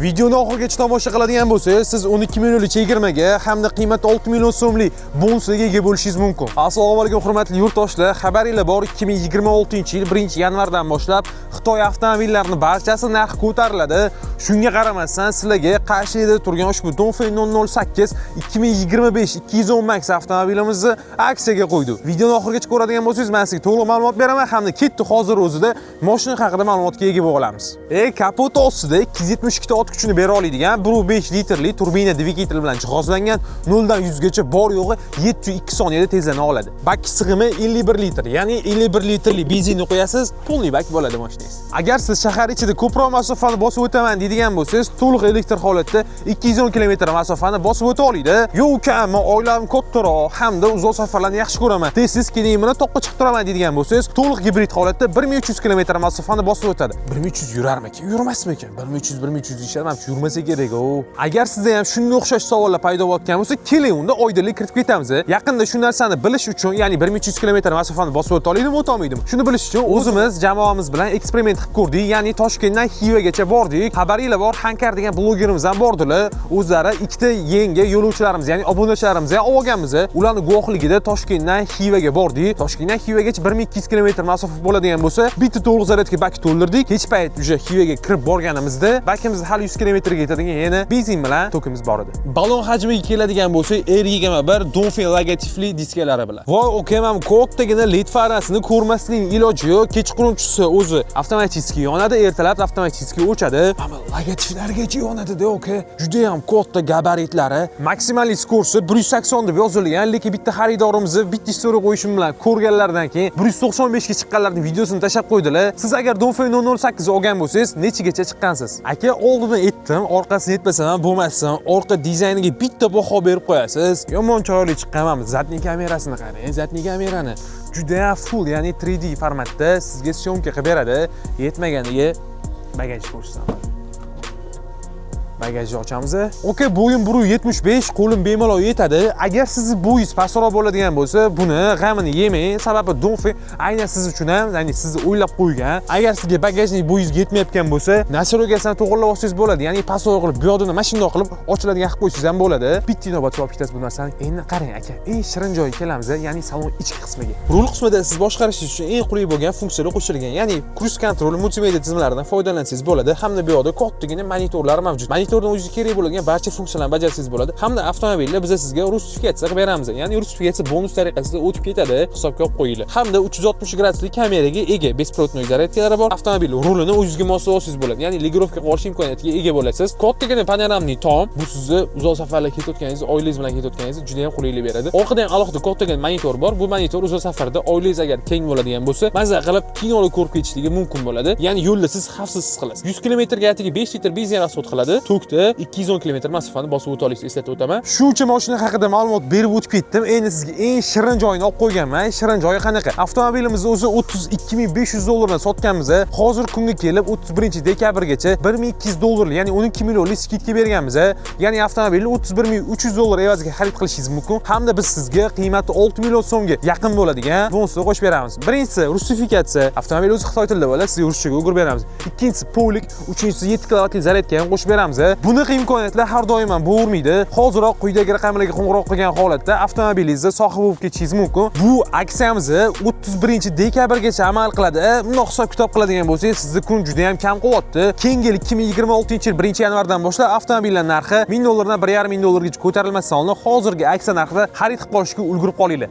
Videoni oxirigacha tomosha qiladigan bo'lsangiz, siz 12 millionlik chegirmaga hamda qiymati 6 million so'mlik bonusga ega bo'lishingiz mumkin. Assalomu alaykum hurmatli yurtdoshlar. Xabaringlar bor, 2026-yil 1-yanvardan boshlab Xitoy avtomobillarini barchasi narxi ko'tariladi. Shunga qaramasdan sizlarga qarshida turgan ushbu Dongfeng 008 2025 210 Max avtomobilimizni aksiyaga qo'ydi. Videoni oxirigacha ko'radigan bo'lsangiz, men sizga to'liq ma'lumot beraman hamda ketdi hozir o'zida mashina haqida ma'lumotga ega bo'la olamiz. Kapot ostida 272 ta ot kuchini bera oladigan 1.5 litrli turbina dvigatel bilan jihozlangan 0 dan 100 gacha bor yo'g'i 702 soniyada tezlana oladi. Bak sig'imi 51 litr, ya'ni 51 litrli benzinni qo'yasiz, to'liq bak bo'ladi mashinangiz. Agar siz shahar ichida ko'proq masofani bosib o'taman deydigan bo'lsangiz, to'liq elektr holatda 210 km masofani bosib o'ta oladi. Yo'q ukam, oilam kattaroq hamda uzoq safarlarni yaxshi ko'raman. Tez keyin meni toqqa chiqib turaman deydigan bo'lsangiz, to'liq gibrid holatda 1300 km masofani bosib o'tadi. 1300 yurarmikan, yurmasmikan? 1300 deyishar, menimcha yurmasa kerak u. Agar sizda ham shunga o'xshash savollar paydo bo'layotgan bo'lsa, keling unda oydinlik kiritib ketamiz. Yaqinda shu narsani bilish uchun, ya'ni 1300 km masofani bosib o'ta oladimi, o'ta olmaydimi? Shuni bilish uchun o'zimiz jamoamiz bilan eksperiment qilib ko'rdik. Ya'ni Toshkentdan Xivagacha bordik. Xabaringlar bor, Hankar degan blogerimiz ham bordilar. O'zlari ikkita yangi yo'lovchilarimiz, ya'ni obunachilarimiz ham olganmiz. Ularning guvohligida Toshkentdan Xivaga bordik. Toshkentdan Xivagacha 1200 km masofa bo'ladigan bo'lsa, bitta to'liq zaryadga bak to'ldirdik. Kech payt уже Xivaga kirib borganimizda, bakimiz hali 100 km ga yetadigan yana benzin bilan tokimiz bor edi. Balon hajmiga keladigan bo'lsa, R21 Dongfeng logotifli diskalari bilan. Voy, okeyman, kattagina LED farasini ko'rmaslikning iloji yo'q. Kechqurunchisi o'zi avtomatik yonadi, ertalab avtomatik o'chadi. Mana logotiflargacha yonadi-da, okey. Juda ham katta gabaritlari. Maksimal skorsi 180 deb yozilgan, lekin bitta xaridorimizni bitta istoriya qo'yishim bilan ko'rganlardan keyin 195 ga chiqqanlarning videosini tashab qo'ydilar. Siz agar Dongfeng 008 olgan bo'lsangiz, nechigacha chiqqansiz? Aka, oldidan aytdim, orqasini aytmasam ham bo'lmasam, orqa dizayniga bitta baho berib qo'yasiz. Yomon chiroyli chiqqanman. Zadniy kamerasini qarang, zadniy kamerani. Juda full, ya'ni 3D formatda sizga syomka qilib beradi. Yetmaganiga bagaj ko'rsam. Bagajni ochamiz. Okey, bo'yim 1.75, qo'lim bemalol yetadi. Agar sizni bo'yingiz pastroq bo'ladigan bo'lsa, buni g'amini yemang. Sababi Dongfeng aynan siz uchun ham, ya'ni sizni o'ylab qo'ygan. Agar sizga bagajning bo'yingizga yetmayotgan bo'lsa, nasrogasini to'g'rilab olsangiz bo'ladi. Ya'ni pastroq qilib, bu yoqdan mana shunday qilib ochiladigan qilib qo'ysangiz ham bo'ladi. Bitta inobatga olib ketasiz bu narsani. Endi qarang aka, eng shirin joyiga kelamiz, ya'ni salon ichki qismiga. Rul qismida siz boshqarishingiz uchun eng qulay bo'lgan funksiyalar qo'shilgan. Ya'ni cruise control, multimedia tizimlaridan foydalansangiz bo'ladi. Hamda bu yoqda kattagina monitorlar mavjud. Monitordan o'ziga kerak bo'lgan barcha funksiyalarni bajarsangiz bo'ladi. Hamda avtomobillar biz sizga rusifikatsiya qilib beramiz. Ya'ni rusifikatsiya bonus tariqasida o'tib ketadi, hisobga olib qo'yinglar. Hamda 360 gradusli kameraga ega besprovodnoy zaryadkalari bor. Avtomobil rulini o'zingizga moslab olsangiz bo'ladi. Ya'ni ligirovka qilish imkoniyatiga ega bo'lasiz. Kattagina panoramli tom. Bu sizni uzoq safarlarga ketayotganingiz, oilangiz bilan ketayotganingiz juda ham qulaylik beradi. Orqada ham alohida kattagina monitor bor. Bu monitor uzoq safarda oilangiz agar teng bo'ladigan bo'lsa, maza qilib kinolar ko'rib ketishligi mumkin bo'ladi. Ya'ni yo'lda siz xavfsiz his qilasiz. 100 km ga atiga 5 litr benzin rasxod qiladi. Tokda 210 km masofani bosib o'ta olishingizni eslatib o'taman. Shu uchun mashina haqida ma'lumot berib o'tib ketdim. Endi sizga eng shirin joyini olib qo'yganman. Shirin joyi qanaqa? Avtomobilimizni o'zi 32500 dollardan sotganmiz. Hozir kunga kelib 31-dekabrgacha 1200 dollarlik, ya'ni 12 millionlik skidka berganmiz. Ya'ni avtomobilni 31300 dollar evaziga xarid qilishingiz mumkin. Hamda biz sizga qiymati 6 million so'mga yaqin bo'ladigan bonusni qo'shib beramiz. Birinchisi rusifikatsiya. Avtomobil o'zi Xitoy tilida bo'ladi, sizga ruschaga o'girib beramiz. Ikkinchisi polik, uchinchisi 7 kilovatlik zaryadka ham qo'shib beramiz. Buni imkoniyatlar har doim ham bo'lmaydi. Hoziroq quyidagi raqamlarga qo'ng'iroq qilgan holatda avtomobilingizda sohibi bo'lib ketishingiz mumkin. Bu aksiyamiz 31-dekabrgacha amal qiladi. Bundoq hisob-kitob qiladigan bo'lsangiz, sizning kun juda ham kam qilyapti. Keyingi 2026-yil 1-yanvardan boshlab avtomobillar narxi 1000 dollardan 1,5 ming dollargacha ko'tarilmasdan oldin hozirgi aksiya narxida xarid qilib qolishga ulgurib qolinglar.